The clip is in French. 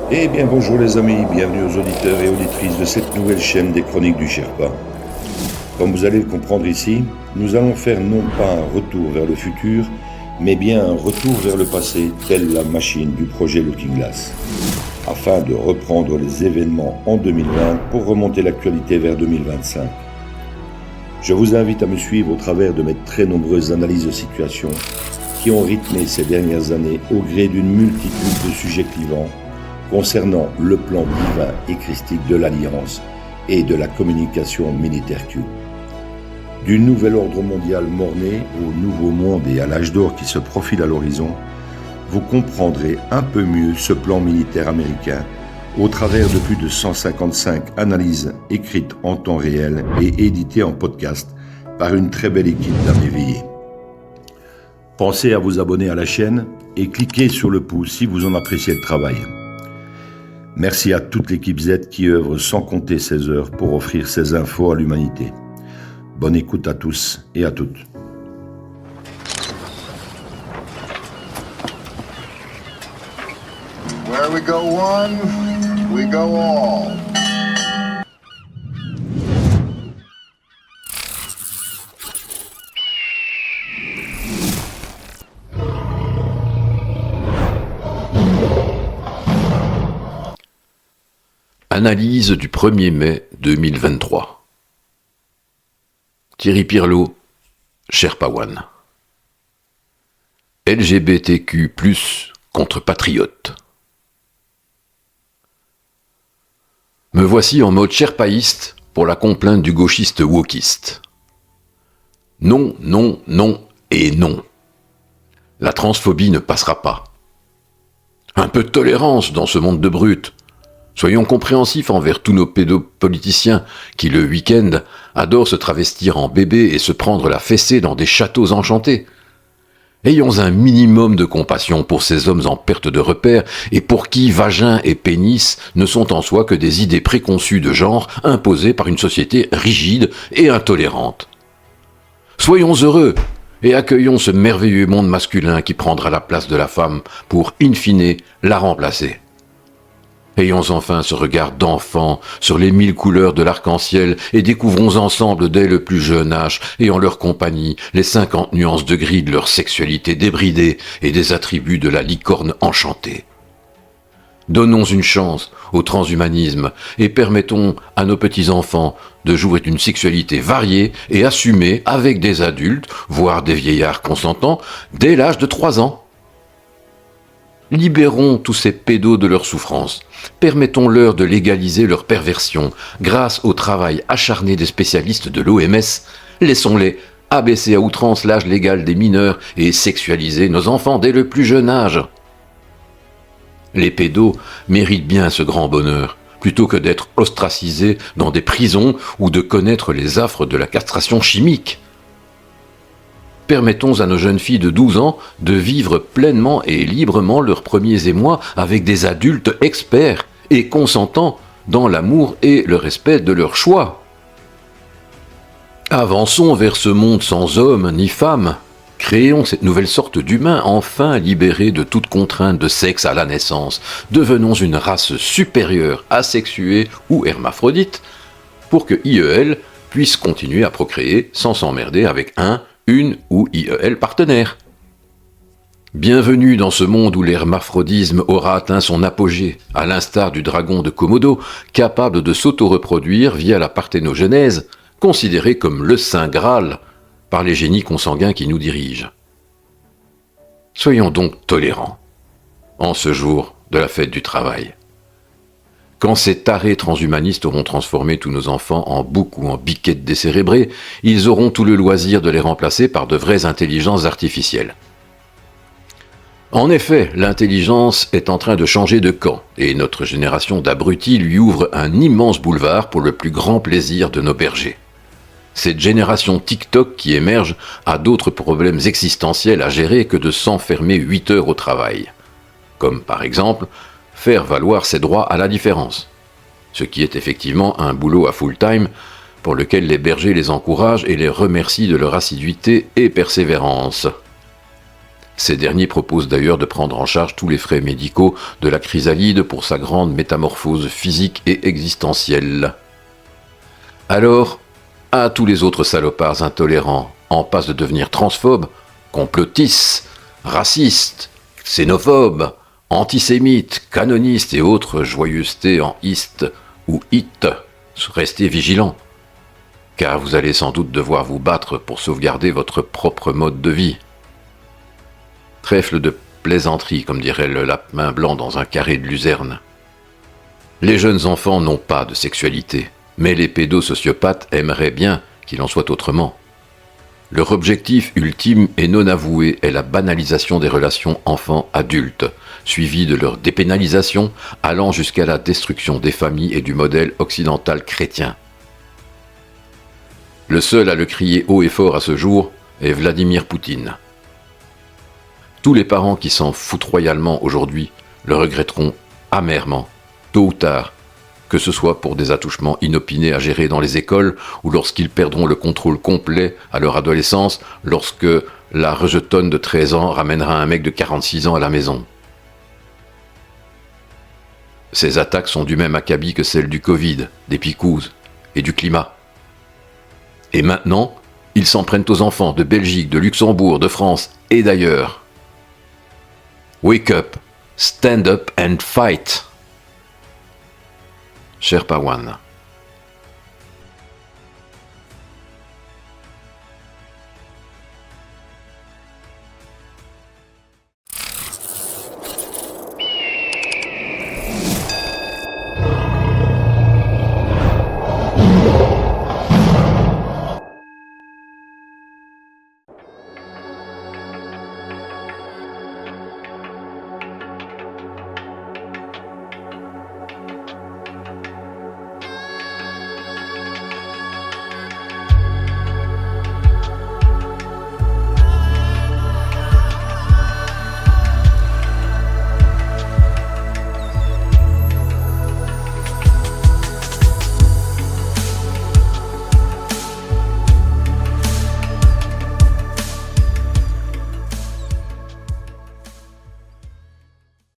Eh bien bonjour les amis, bienvenue aux auditeurs et auditrices de cette nouvelle chaîne des Chroniques du Sherpa. Comme vous allez le comprendre ici, nous allons faire non pas un retour vers le futur, mais bien un retour vers le passé, telle la machine du projet Looking Glass, afin de reprendre les événements en 2020 pour remonter l'actualité vers 2025. Je vous invite à me suivre au travers de mes très nombreuses analyses de situation qui ont rythmé ces dernières années au gré d'une multitude de sujets clivants concernant le plan divin et christique de l'Alliance et de la communication militaire Q. Du nouvel ordre mondial mort-né au nouveau monde et à l'âge d'or qui se profile à l'horizon, vous comprendrez un peu mieux ce plan militaire américain au travers de plus de 155 analyses écrites en temps réel et éditées en podcast par une très belle équipe d'âmes éveillées. Pensez à vous abonner à la chaîne et cliquez sur le pouce si vous en appréciez le travail. Merci à toute l'équipe Z qui œuvre sans compter ses heures pour offrir ces infos à l'humanité. Bonne écoute à tous et à toutes. Where we go one, we go all. Analyse du 1er mai 2023. Thierry Pirlot, Sherpa One. LGBTQ+, contre patriotes. Me voici en mode sherpaïste pour la complainte du gauchiste wokiste. Non, non, non et non. La transphobie ne passera pas. Un peu de tolérance dans ce monde de brutes. Soyons compréhensifs envers tous nos pédopoliticiens qui, le week-end, adorent se travestir en bébé et se prendre la fessée dans des châteaux enchantés. Ayons un minimum de compassion pour ces hommes en perte de repère et pour qui vagin et pénis ne sont en soi que des idées préconçues de genre imposées par une société rigide et intolérante. Soyons heureux et accueillons ce merveilleux monde masculin qui prendra la place de la femme pour, in fine, la remplacer. Ayons enfin ce regard d'enfant sur les 1000 couleurs de l'arc-en-ciel et découvrons ensemble dès le plus jeune âge et en leur compagnie les 50 nuances de gris de leur sexualité débridée et des attributs de la licorne enchantée. Donnons une chance au transhumanisme et permettons à nos petits-enfants de jouer une sexualité variée et assumée avec des adultes, voire des vieillards consentants, dès l'âge de 3 ans. Libérons tous ces pédos de leur souffrance. Permettons-leur de légaliser leur perversion grâce au travail acharné des spécialistes de l'OMS. Laissons-les abaisser à outrance l'âge légal des mineurs et sexualiser nos enfants dès le plus jeune âge. Les pédos méritent bien ce grand bonheur, plutôt que d'être ostracisés dans des prisons ou de connaître les affres de la castration chimique. Permettons à nos jeunes filles de 12 ans de vivre pleinement et librement leurs premiers émois avec des adultes experts et consentants dans l'amour et le respect de leurs choix. Avançons vers ce monde sans hommes ni femmes. Créons cette nouvelle sorte d'humains enfin libérés de toute contrainte de sexe à la naissance. Devenons une race supérieure, asexuée ou hermaphrodite, pour que IEL puisse continuer à procréer sans s'emmerder avec une ou IEL partenaire. Bienvenue dans ce monde où l'hermaphrodisme aura atteint son apogée, à l'instar du dragon de Komodo, capable de s'auto-reproduire via la parthénogenèse, considéré comme le Saint Graal par les génies consanguins qui nous dirigent. Soyons donc tolérants, en ce jour de la fête du travail. Quand ces tarés transhumanistes auront transformé tous nos enfants en boucs ou en biquettes décérébrées, ils auront tout le loisir de les remplacer par de vraies intelligences artificielles. En effet, l'intelligence est en train de changer de camp, et notre génération d'abrutis lui ouvre un immense boulevard pour le plus grand plaisir de nos bergers. Cette génération TikTok qui émerge a d'autres problèmes existentiels à gérer que de s'enfermer 8 heures au travail. Comme par exemple, faire valoir ses droits à la différence, ce qui est effectivement un boulot à full-time pour lequel les bergers les encouragent et les remercient de leur assiduité et persévérance. Ces derniers proposent d'ailleurs de prendre en charge tous les frais médicaux de la chrysalide pour sa grande métamorphose physique et existentielle. Alors, à tous les autres salopards intolérants, en passe de devenir transphobes, complotistes, racistes, xénophobes, antisémites, canonistes et autres joyeusetés en iste ou it, restez vigilants, car vous allez sans doute devoir vous battre pour sauvegarder votre propre mode de vie. Trèfle de plaisanterie, comme dirait le lapin blanc dans un carré de luzerne. Les jeunes enfants n'ont pas de sexualité, mais les pédosociopathes aimeraient bien qu'il en soit autrement. Leur objectif ultime et non avoué est la banalisation des relations enfants-adultes, suivie de leur dépénalisation allant jusqu'à la destruction des familles et du modèle occidental chrétien. Le seul à le crier haut et fort à ce jour est Vladimir Poutine. Tous les parents qui s'en foutent royalement aujourd'hui le regretteront amèrement, tôt ou tard, que ce soit pour des attouchements inopinés à gérer dans les écoles ou lorsqu'ils perdront le contrôle complet à leur adolescence, lorsque la rejetonne de 13 ans ramènera un mec de 46 ans à la maison. Ces attaques sont du même acabit que celles du Covid, des picouzes et du climat. Et maintenant, ils s'en prennent aux enfants de Belgique, de Luxembourg, de France et d'ailleurs. Wake up, stand up and fight. Cher Pawan.